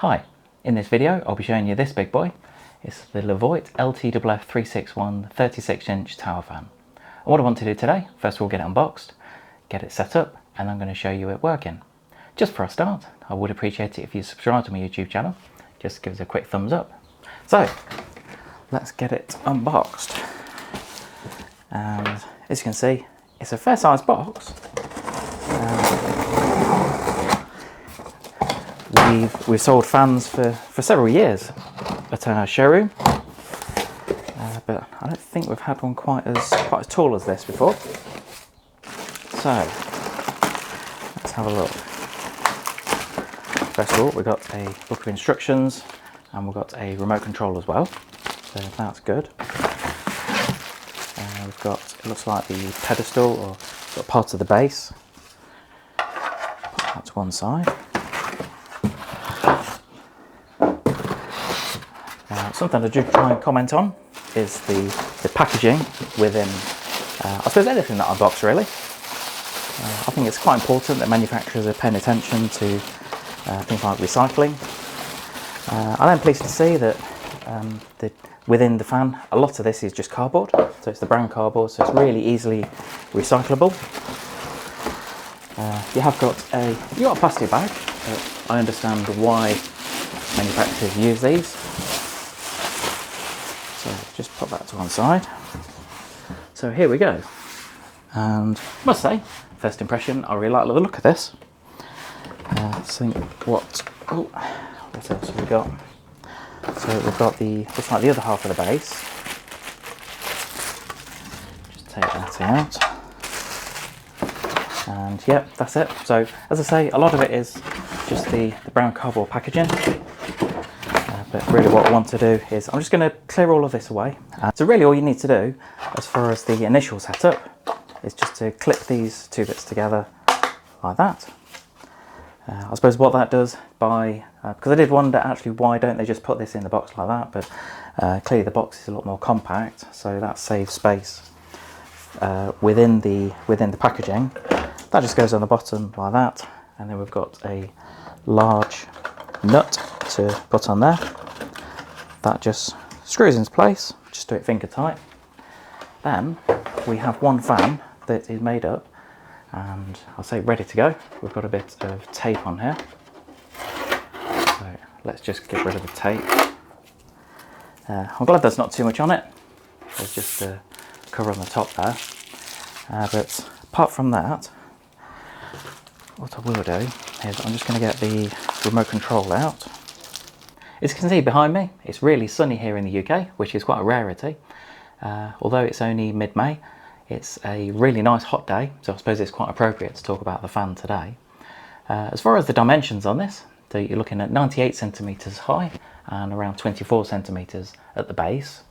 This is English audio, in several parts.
Hi, in this video I'll be showing you this big boy. It's the Levoit LTFF 361 36-inch tower fan. And what I want to do today, first of all get it unboxed, get it set up, and I'm going to show you it working. Just for a start, I would appreciate it if you subscribe to my YouTube channel. Just give us a quick thumbs up. So, let's get it unboxed. And as you can see, it's a fair sized box. We've sold fans for several years at our showroom, but I don't think we've had one quite as tall as this before. So let's have a look. First of all, we've got a book of instructions and we've got a remote control as well, so that's good. We've got, it looks like the pedestal or part of the base. Put that to one side. Something I do try and comment on is the packaging within, I suppose, anything that I box really. I think it's quite important that manufacturers are paying attention to things like recycling. I am pleased to see that within the fan, a lot of this is just cardboard. So it's the brown cardboard, so it's really easily recyclable. You have got a plastic bag. I understand why manufacturers use these. So just put that to one side. So here we go. And I must say, first impression, I really like the look of this. Let's think what else have we got? So we've got looks like the other half of the base. Just take that out. And yep, that's it. So as I say, a lot of it is just the brown cardboard packaging. But really what I want to do is, I'm just going to clear all of this away. So really all you need to do, as far as the initial setup, is just to clip these two bits together like that. I suppose what that does because I did wonder actually why don't they just put this in the box like that, but clearly the box is a lot more compact, so that saves space within the packaging. That just goes on the bottom like that, and then we've got a large nut to put on there. That just screws into place, just do it finger tight. Then we have one fan that is made up, and I'll say ready to go. We've got a bit of tape on here, so let's just get rid of the tape. I'm glad there's not too much on it. There's just a cover on the top there, but apart from that, what I will do is I'm just going to get the remote control out. As you can see behind me, it's really sunny here in the UK, which is quite a rarity. Although it's only mid-May, it's a really nice hot day, so I suppose it's quite appropriate to talk about the fan today. As far as the dimensions on this, so you're looking at 98 centimetres high and around 24 centimetres at the base.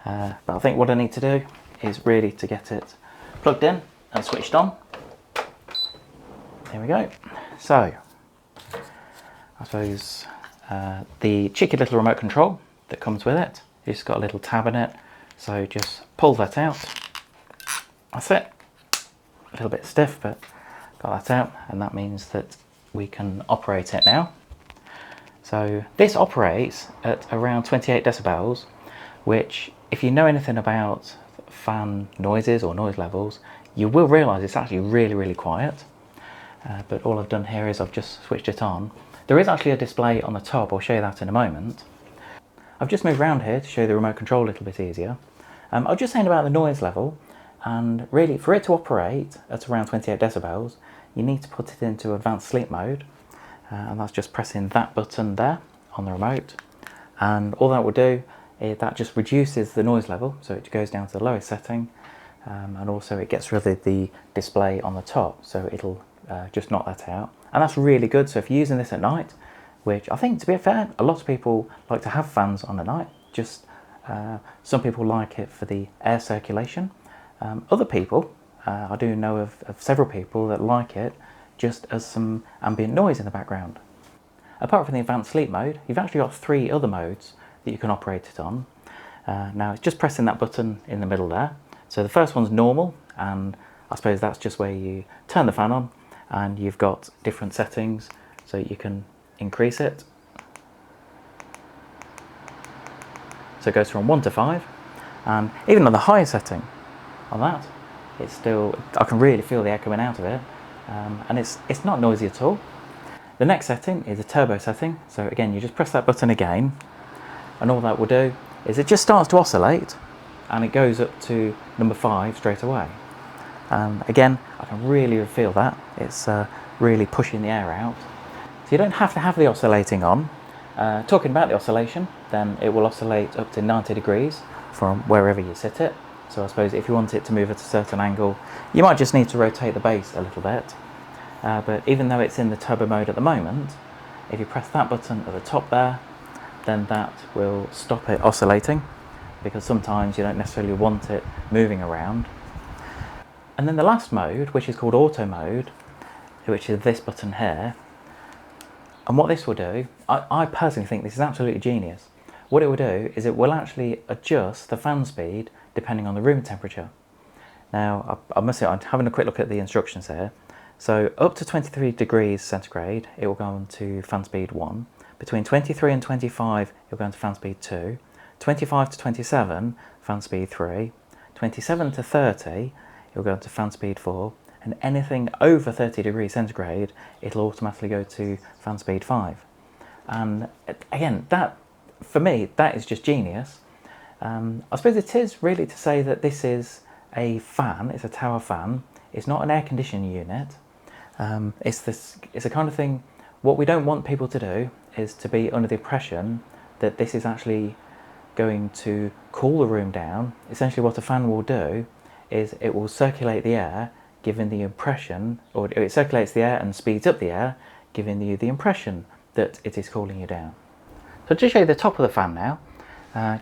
But I think what I need to do is really to get it plugged in and switched on. There we go. So, I suppose the cheeky little remote control that comes with it, it's got a little tab in it, so just pull that out. That's it. A little bit stiff, but got that out, and that means that we can operate it now. So this operates at around 28 decibels, which, if you know anything about fan noises or noise levels, you will realise it's actually really quiet. But all I've done here is I've just switched it on. There is actually a display on the top, I'll show you that in a moment. I've just moved around here to show you the remote control a little bit easier. I was just saying about the noise level, and really for it to operate at around 28 decibels, you need to put it into advanced sleep mode, and that's just pressing that button there on the remote. And all that will do is that just reduces the noise level, so it goes down to the lowest setting, and also it gets rid of the display on the top, so it'll just knock that out. And that's really good. So if you're using this at night, which I think, to be fair, a lot of people like to have fans on at night, just some people like it for the air circulation. Other people, I do know of several people that like it just as some ambient noise in the background. Apart from the advanced sleep mode, you've actually got 3 other modes that you can operate it on. Now it's just pressing that button in the middle there. So the first one's normal, and I suppose that's just where you turn the fan on, and you've got different settings, so you can increase it So it goes from 1 to 5, and even on the higher setting on that, it's still, I can really feel the air coming out of it, and it's not noisy at all. The next setting is a turbo setting, so again you just press that button again, and all that will do is it just starts to oscillate, and it goes up to number 5 straight away. Again, I can really feel that, it's really pushing the air out. So you don't have to have the oscillating on. Talking about the oscillation, then it will oscillate up to 90 degrees from wherever you sit it. So I suppose if you want it to move at a certain angle, you might just need to rotate the base a little bit. But even though it's in the turbo mode at the moment, if you press that button at the top there, then that will stop it oscillating, because sometimes you don't necessarily want it moving around. And then the last mode, which is called auto mode, which is this button here, and what this will do, I personally think this is absolutely genius. What it will do is it will actually adjust the fan speed depending on the room temperature. Now, I must say, I'm having a quick look at the instructions here. So up to 23 degrees centigrade, it will go on to fan speed 1. Between 23 and 25, it will go on to fan speed 2. 25 to 27, fan speed 3. 27 to 30, it will go on to fan speed 4. And anything over 30 degrees centigrade, it'll automatically go to fan speed 5. And again, that, for me, that is just genius. I suppose it is really to say that this is a fan, it's a tower fan, it's not an air conditioning unit. It's a kind of thing, what we don't want people to do is to be under the impression that this is actually going to cool the room down. Essentially what a fan will do is it will circulate the air, giving the impression, or it circulates the air and speeds up the air, giving you the impression that it is cooling you down. So to show you the top of the fan now,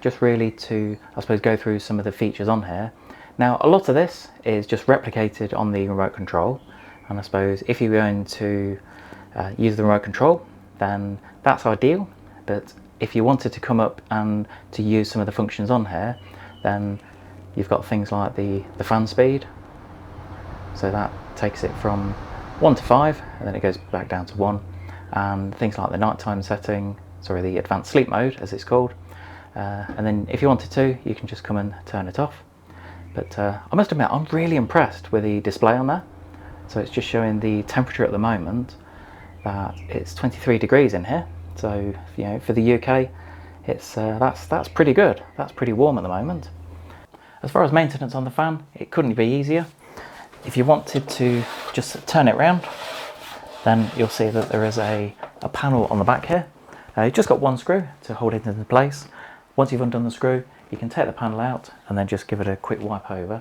just really to, I suppose, go through some of the features on here. Now, a lot of this is just replicated on the remote control, and I suppose if you're going to use the remote control, then that's ideal. But if you wanted to come up and to use some of the functions on here, then you've got things like the fan speed. So that takes it from 1 to 5, and then it goes back down to 1. And things like the nighttime setting, sorry, the advanced sleep mode, as it's called. And then if you wanted to, you can just come and turn it off. But I must admit, I'm really impressed with the display on there. So it's just showing the temperature at the moment, that it's 23 degrees in here. So, you know, for the UK, it's that's pretty good. That's pretty warm at the moment. As far as maintenance on the fan, it couldn't be easier. If you wanted to just turn it around, then you'll see that there is a panel on the back here. You've just got one screw to hold it into place. Once you've undone the screw, you can take the panel out and then just give it a quick wipe over.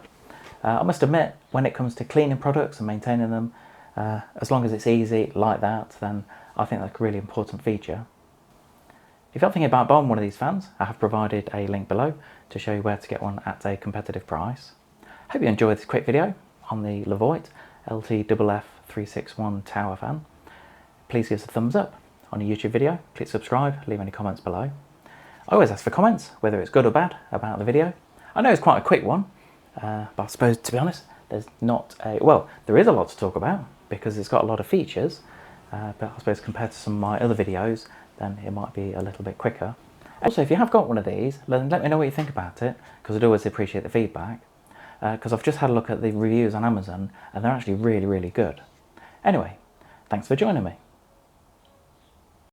I must admit, when it comes to cleaning products and maintaining them, as long as it's easy like that, then I think that's a really important feature. If you're thinking about buying one of these fans, I have provided a link below to show you where to get one at a competitive price. Hope you enjoyed this quick video on the Levoit LTFF361 tower fan. Please give us a thumbs up on a YouTube video, click subscribe, leave any comments below. I always ask for comments, whether it's good or bad, about the video. I know it's quite a quick one, but I suppose, to be honest, there's not a, well, there is a lot to talk about because it's got a lot of features, but I suppose compared to some of my other videos, then it might be a little bit quicker. Also, if you have got one of these, then let me know what you think about it, because I'd always appreciate the feedback. Because I've just had a look at the reviews on Amazon and they're actually really, really good. Anyway, thanks for joining me.